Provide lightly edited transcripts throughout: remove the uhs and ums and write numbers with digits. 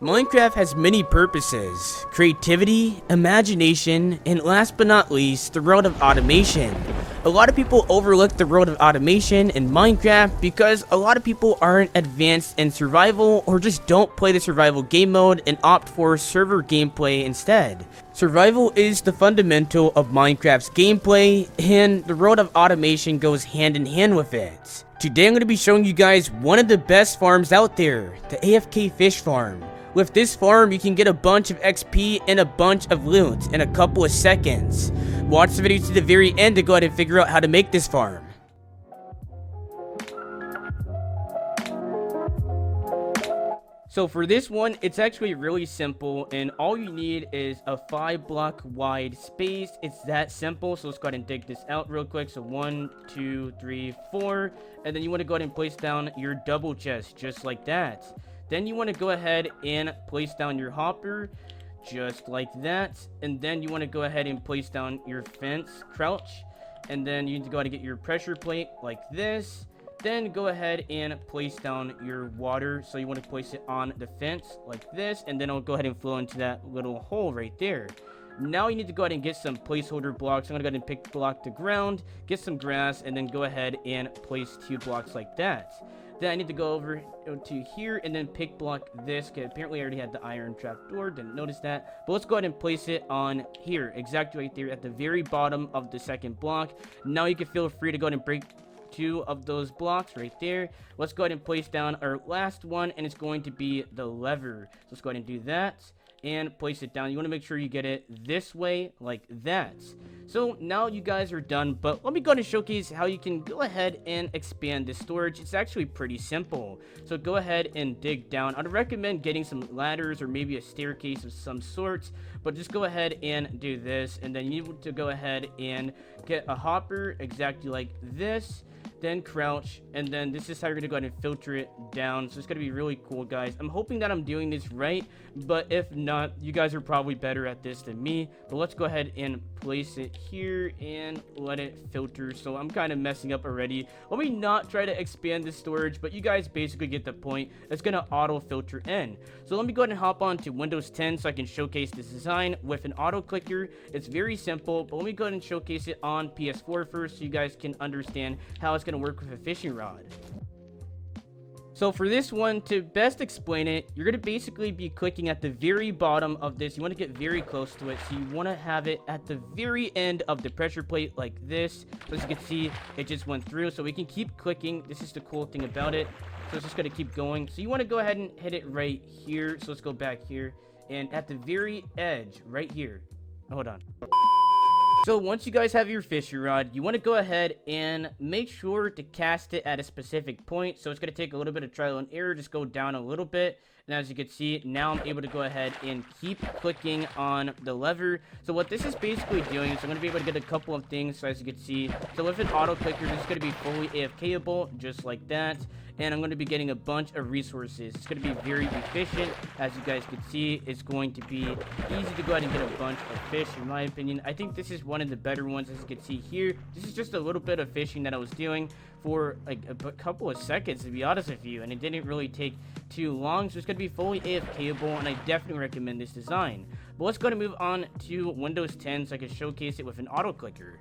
Minecraft has many purposes: creativity, imagination, and last but not least, the world of automation. A lot of people overlook the world of automation in Minecraft because a lot of people aren't advanced in survival or just don't play the survival game mode and opt for server gameplay instead. Survival is the fundamental of Minecraft's gameplay, and the world of automation goes hand in hand with it. Today I'm going to be showing you guys one of the best farms out there, the AFK fish farm. With this farm, you can get a bunch of XP and a bunch of loot in a couple of seconds. Watch the video to the very end to go ahead and figure out how to make this farm. So for this one, it's actually really simple, and all you need is a 5-block wide space. It's that simple. So let's go ahead and dig this out real quick. So 1, 2, 3, 4, and then you want to go ahead and place down your double chest just like that. Then you want to go ahead and place down your hopper just like that, and then you want to go ahead and place down your fence, crouch, and then you need to go ahead and get your pressure plate like this. Then go ahead and place down your water. So you want to place it on the fence like this, and then it'll go ahead and flow into that little hole right there. Now you need to go ahead and get some placeholder blocks. I'm going to go ahead and pick block the ground, get some grass, and then go ahead and place 2 blocks like that. Then I need to go over to here and then pick block this. Okay, apparently I already had the iron trapdoor, didn't notice that. But let's go ahead and place it on here, exactly right there at the very bottom of the second block. Now you can feel free to go ahead and break 2 of those blocks right there. Let's go ahead and place down our last one, and it's going to be the lever. So let's go ahead and do that and place it down. You want to make sure you get it this way like that. So now you guys are done, but let me go ahead and showcase how you can go ahead and expand the storage. It's actually pretty simple. So go ahead and dig down. I'd recommend getting some ladders or maybe a staircase of some sort, but just go ahead and do this, and then you need to go ahead and get a hopper exactly like this. Then crouch, and then this is how you're gonna go ahead and filter it down. So it's gonna be really cool, guys. I'm hoping that I'm doing this right, but if not, you guys are probably better at this than me. But let's go ahead and place it here and let it filter. So I'm kind of messing up already. Let me not try to expand the storage, but you guys basically get the point. It's gonna auto filter in. So let me go ahead and hop on to Windows 10 so I can showcase this design with an auto clicker. It's very simple, but let me go ahead and showcase it on PS4 first so you guys can understand how it's gonna work with a fishing rod. So for this one, to best explain it, you're going to basically be clicking at the very bottom of this. You want to get very close to it, so you want to have it at the very end of the pressure plate like this. So as you can see, it just went through, so we can keep clicking. This is the cool thing about it. So it's just going to keep going. So you want to go ahead and hit it right here. So let's go back here, and at the very edge right here. Hold on. So once you guys have your fishing rod, you want to go ahead and make sure to cast it at a specific point. So it's going to take a little bit of trial and error. Just go down a little bit. And as you can see, now I'm able to go ahead and keep clicking on the lever. So what this is basically doing is I'm going to be able to get a couple of things. So as you can see, so with an auto clicker, this is going to be fully AFK-able, just like that. And I'm going to be getting a bunch of resources. It's going to be very efficient. As you guys can see, it's going to be easy to go ahead and get a bunch of fish, in my opinion. I think this is one of the better ones. As you can see here, this is just a little bit of fishing that I was doing for like a couple of seconds, to be honest with you, and it didn't really take too long. So it's going to be fully AFK-able, and I definitely recommend this design. But let's go ahead and move on to Windows 10 so I can showcase it with an auto clicker.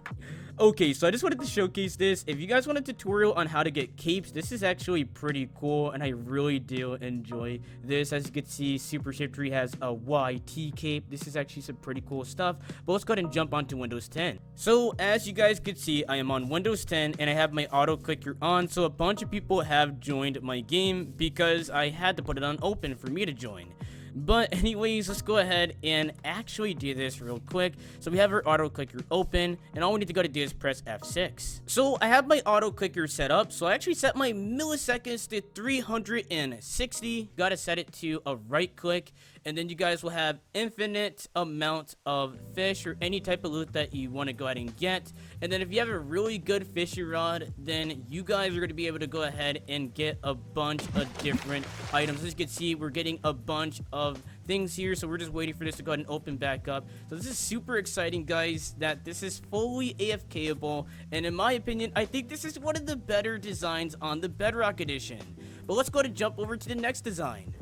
Okay, so I just wanted to showcase this. If you guys want a tutorial on how to get capes, this is actually pretty cool, and I really do enjoy this. As you can see, Supershiftery has a YT cape. This is actually some pretty cool stuff. But let's go ahead and jump onto Windows 10. So as you guys can see, I am on Windows 10, and I have my auto clicker on. So a bunch of people have joined my game because I had to put it on open for me to join. But anyways, let's go ahead and actually do this real quick. So we have our auto clicker open, and all we need to go to do is press F6. So I have my auto clicker set up. So I actually set my milliseconds to 360. Gotta set it to a right click, and then you guys will have infinite amount of fish or any type of loot that you want to go ahead and get. And then if you have a really good fishing rod, then you guys are going to be able to go ahead and get a bunch of different items. As you can see, we're getting a bunch of things here, so we're just waiting for this to go ahead and open back up. So this is super exciting, guys, that this is fully AFK-able, and in my opinion, I think this is one of the better designs on the Bedrock edition. But let's go ahead and jump over to the next design.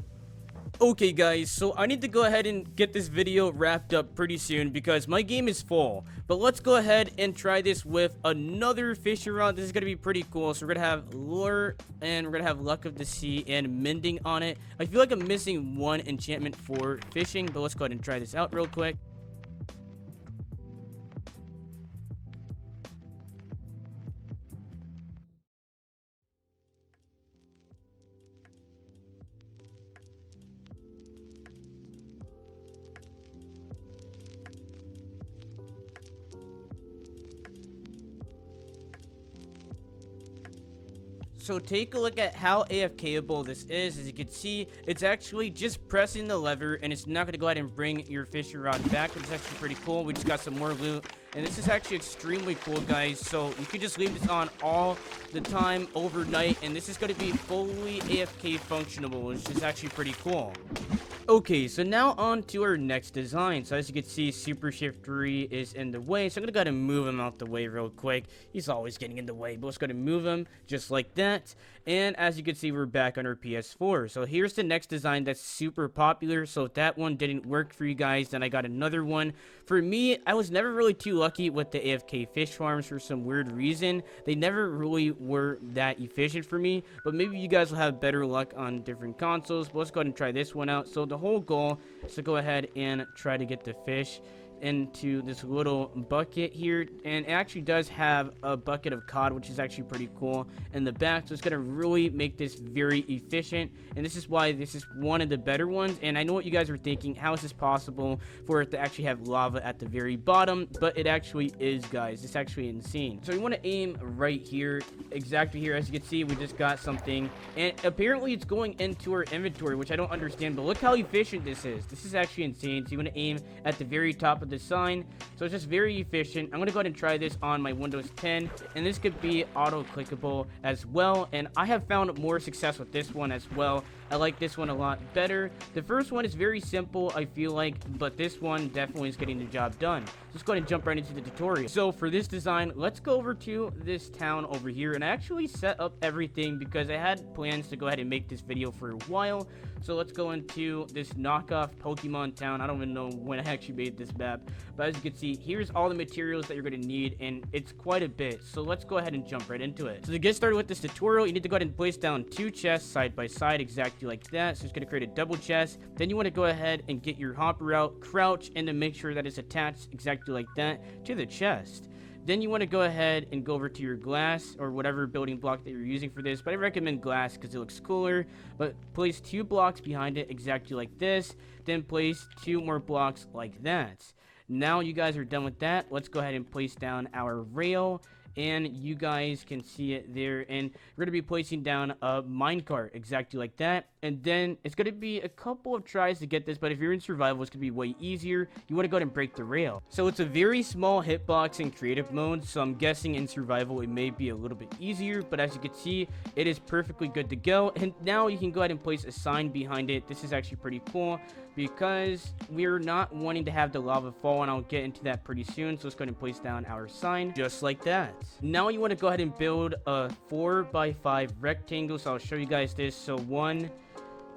Okay guys, so I need to go ahead and get this video wrapped up pretty soon because my game is full. But let's go ahead and try this with another fishing rod. This is going to be pretty cool. So we're going to have lure and we're going to have luck of the sea and mending on it. I feel like I'm missing one enchantment for fishing, but let's go ahead and try this out real quick. So take a look at how AFK-able this is. As you can see, it's actually just pressing the lever, and it's not going to go ahead and bring your fishing rod back. It's actually pretty cool. We just got some more loot, and this is actually extremely cool, guys. So you can just leave this on all the time, overnight, and this is going to be fully AFK functionable, which is actually pretty cool. Okay, so now on to our next design. So as you can see, Supershiftery is in the way, so I'm gonna go ahead and move him out the way real quick. He's always getting in the way, but let's go ahead and move him just like that. And as you can see, we're back on our PS4. So here's the next design that's super popular. So if that one didn't work for you guys, then I got another one. For me, I was never really too lucky with the AFK fish farms for some weird reason. They never really were that efficient for me, but maybe you guys will have better luck on different consoles. But let's go ahead and try this one out. So the whole goal is to go ahead and try to get the fish into this little bucket here, and it actually does have a bucket of cod, which is actually pretty cool in the back. So it's gonna really make this very efficient, and this is why this is one of the better ones. And I know what you guys are thinking, how is this possible for it to actually have lava at the very bottom? But it actually is, guys. It's actually insane. So you want to aim right here, exactly here. As you can see, we just got something, and apparently it's going into our inventory, which I don't understand, but look how efficient this is. This is actually insane. So you want to aim at the very top of the sign, so it's just very efficient. I'm gonna go ahead and try this on my Windows 10, and this could be auto clickable as well, and I have found more success with this one as well. I like this one a lot better. The first one is very simple, I feel like, but this one definitely is getting the job done. Let's go ahead and jump right into the tutorial. So for this design, let's go over to this town over here, and I actually set up everything because I had plans to go ahead and make this video for a while. So let's go into this knockoff Pokemon town. I don't even know when I actually made this map, but as you can see, here's all the materials that you're going to need, and it's quite a bit. So let's go ahead and jump right into it. So to get started with this tutorial, you need to go ahead and place down 2 chests side by side, exactly like that. So it's going to create a double chest. Then you want to go ahead and get your hopper out, crouch, and then make sure that it's attached exactly like that to the chest. Then you want to go ahead and go over to your glass or whatever building block that you're using for this, but I recommend glass because it looks cooler. But place 2 blocks behind it exactly like this, then place 2 more blocks like that. Now you guys are done with that. Let's go ahead and place down our rail, and you guys can see it there, and we're going to be placing down a minecart exactly like that. And then it's going to be a couple of tries to get this, but if you're in survival, it's going to be way easier. You want to go ahead and break the rail. So it's a very small hitbox in creative mode, so I'm guessing in survival it may be a little bit easier, but as you can see, it is perfectly good to go. And now you can go ahead and place a sign behind it. This is actually pretty cool because we're not wanting to have the lava fall, and I'll get into that pretty soon. So let's go ahead and place down our sign just like that. Now you want to go ahead and build a 4x5 rectangle. So I'll show you guys this. So 1,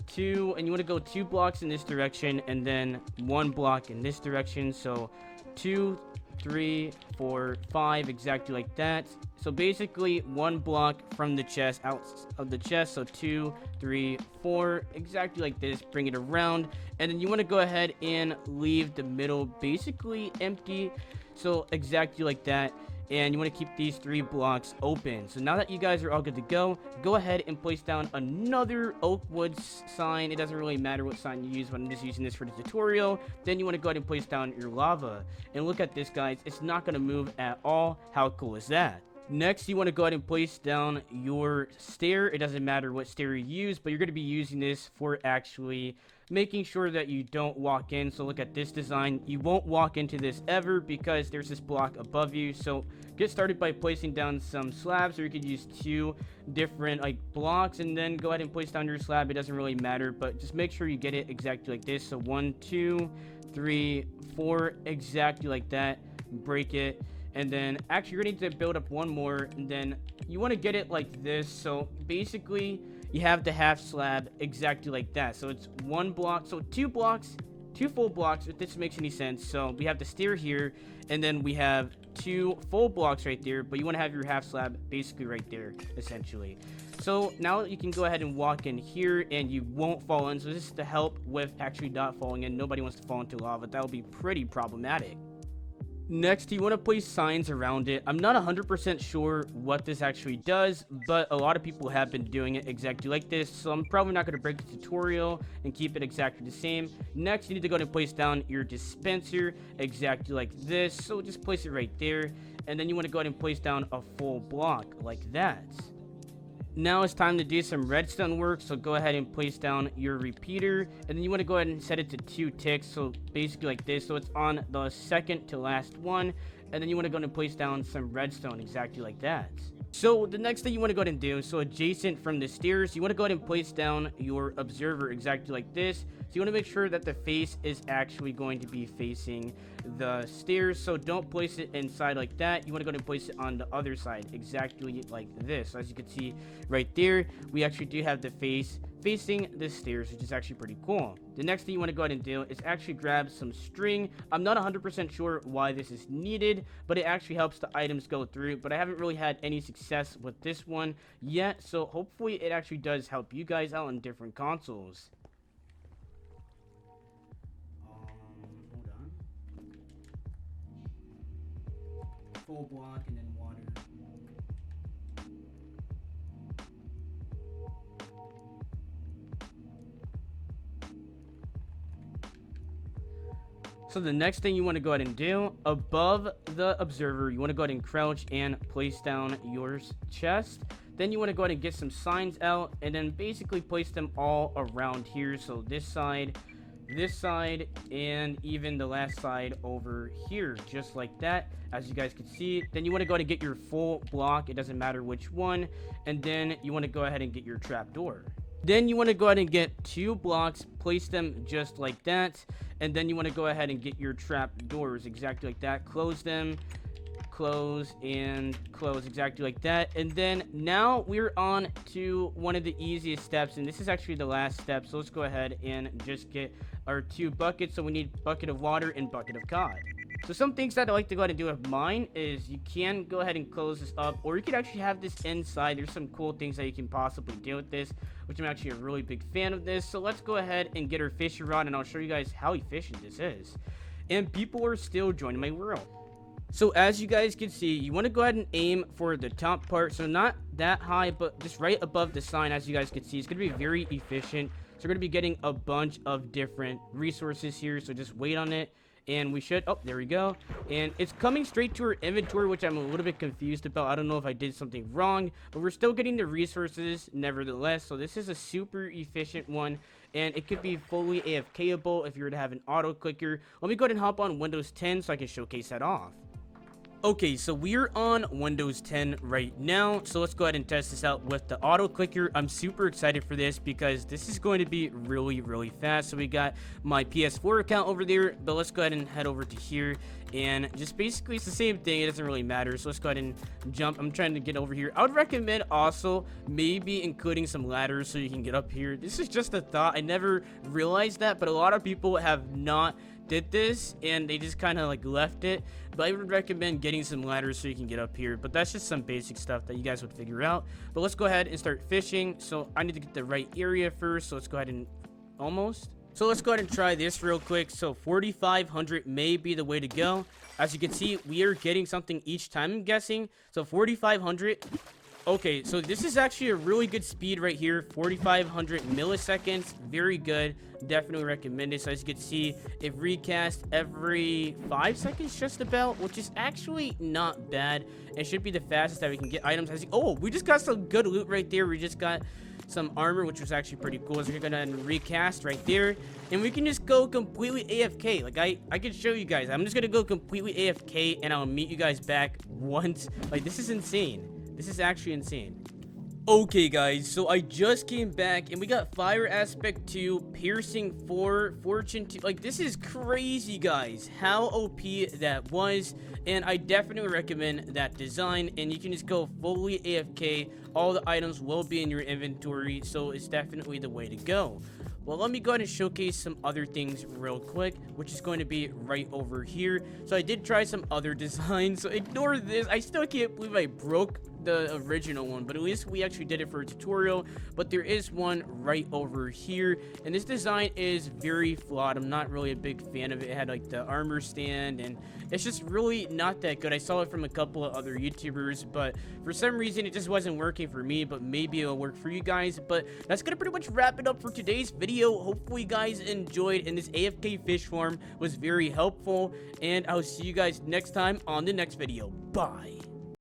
2, and you want to go 2 blocks in this direction, and then 1 block in this direction. So 2, 3, 4, 5, exactly like that. So basically 1 block from the chest, out of the chest. So 2, 3, 4, exactly like this. Bring it around, and then you want to go ahead and leave the middle basically empty. So exactly like that. And you want to keep these 3 blocks open. So now that you guys are all good to go ahead and place down another oak wood sign. It doesn't really matter what sign you use, but I'm just using this for the tutorial. Then you want to go ahead and place down your lava. And look at this, guys. It's not going to move at all. How cool is that? Next, you want to go ahead and place down your stair. It doesn't matter what stair you use, but you're going to be using this for actually making sure that you don't walk in. So look at this design. You won't walk into this ever because there's this block above you. So get started by placing down some slabs, or you could use 2 different blocks and then go ahead and place down your slab. It doesn't really matter, but just make sure you get it exactly like this. So 1, 2, 3, 4, exactly like that. Break it. And then actually you're going to need to build up 1 more, and then you want to get it like this. So basically you have the half slab exactly like that. So it's one block, so two blocks, two full blocks, if this makes any sense. So we have the stair here, and then we have two full blocks right there, but you want to have your half slab basically right there, essentially. So now you can go ahead and walk in here and you won't fall in. So this is to help with actually not falling in. Nobody wants to fall into lava. That would be pretty problematic. Next, you want to place signs around it. I'm not 100% sure what this actually does, but a lot of people have been doing it exactly like this, so I'm probably not going to break the tutorial and keep it exactly the same. Next, you need to go ahead and place down your dispenser exactly like this, so just place it right there, and then you want to go ahead and place down a full block like that. Now it's time to do some redstone work, so go ahead and place down your repeater, and then you want to go ahead and set it to 2 ticks, so basically like this, so it's on the second to last one, and then you want to go ahead and place down some redstone exactly like that. So the next thing you want to go ahead and do, so adjacent from the stairs, you want to go ahead and place down your observer exactly like this. So you want to make sure that the face is actually going to be facing the stairs, so don't place it inside like that. You want to go ahead and place it on the other side exactly like this. So as you can see right there, we actually do have the face facing the stairs, which is actually pretty cool. The next thing you want to go ahead and do is actually grab some string. I'm not 100% sure why this is needed, but it actually helps the items go through, but I haven't really had any success with this one yet, so hopefully it actually does help you guys out on different consoles. Hold on. Full block and then water. So the next thing you want to go ahead and do, above the observer, you want to go ahead and crouch and place down your chest. Then you want to go ahead and get some signs out, and then basically place them all around here. So this side, and even the last side over here, just like that, as you guys can see. Then you want to go ahead and get your full block, it doesn't matter which one, and then you want to go ahead and get your trapdoor. Then you want to go ahead and get 2 blocks, place them just like that, and then you want to go ahead and get your trap doors exactly like that, close them, close and close exactly like that. And then now we're on to one of the easiest steps, and this is actually the last step. So let's go ahead and just get our 2 buckets. So we need bucket of water and bucket of cod. So some things that I like to go ahead and do with mine is you can go ahead and close this up, or you could actually have this inside. There's some cool things that you can possibly do with this, which I'm actually a really big fan of this. So let's go ahead and get our fishing rod, and I'll show you guys how efficient this is. And people are still joining my world. So as you guys can see, you want to go ahead and aim for the top part, so not that high, but just right above the sign. As you guys can see, it's going to be very efficient. So we're going to be getting a bunch of different resources here, so just wait on it. And we should, oh, there we go. And it's coming straight to our inventory, which I'm a little bit confused about. I don't know if I did something wrong, but we're still getting the resources nevertheless. So this is a super efficient one, and it could be fully AFK-able if you were to have an auto clicker. Let me go ahead and hop on Windows 10 so I can showcase that off. Okay, so we're on Windows 10 right now, so let's go ahead and test this out with the auto clicker. I'm super excited for this because this is going to be really fast. So we got my PS4 account over there, but let's go ahead and head over to here, and just basically it's the same thing. It doesn't really matter, so let's go ahead and jump. I'm trying to get over here. I would recommend also maybe including some ladders so you can get up here. This is just a thought. I never realized that, but a lot of people have not did this and they just kind of like left it, but I would recommend getting some ladders so you can get up here. But that's just some basic stuff that you guys would figure out. But let's go ahead and start fishing. So I need to get the right area first, so let's go ahead and so let's go ahead and try this real quick. So 4,500 may be the way to go. As you can see, we are getting something each time, I'm guessing. So 4,500. Okay, so this is actually a really good speed right here, 4,500 milliseconds, very good, definitely recommend it. So as you can see, it recast every 5 seconds just about, which is actually not bad. It should be the fastest that we can get items. Oh, we just got some good loot right there. We just got some armor, which was actually pretty cool. So we're gonna recast right there, and we can just go completely AFK. Like I can show you guys. I'm just gonna go completely AFK, and I'll meet you guys back once. Like, this is insane. This is actually insane. Okay guys, so I just came back and we got fire aspect 2, piercing 4, fortune 2. Like, this is crazy, guys, how OP that was. And I definitely recommend that design, and you can just go fully AFK. All the items will be in your inventory, so it's definitely the way to go. Well, let me go ahead and showcase some other things real quick, which is going to be right over here. So I did try some other designs, so ignore this. I still can't believe I broke the original one, but at least we actually did it for a tutorial. But there is one right over here, and this design is very flawed. I'm not really a big fan of it. It had like the armor stand, and it's just really not that good. I saw it from a couple of other YouTubers, but for some reason it just wasn't working for me, but maybe it'll work for you guys. But that's gonna pretty much wrap it up for today's video. Hopefully you guys enjoyed, and this AFK fish farm was very helpful, and I'll see you guys next time on the next video. Bye.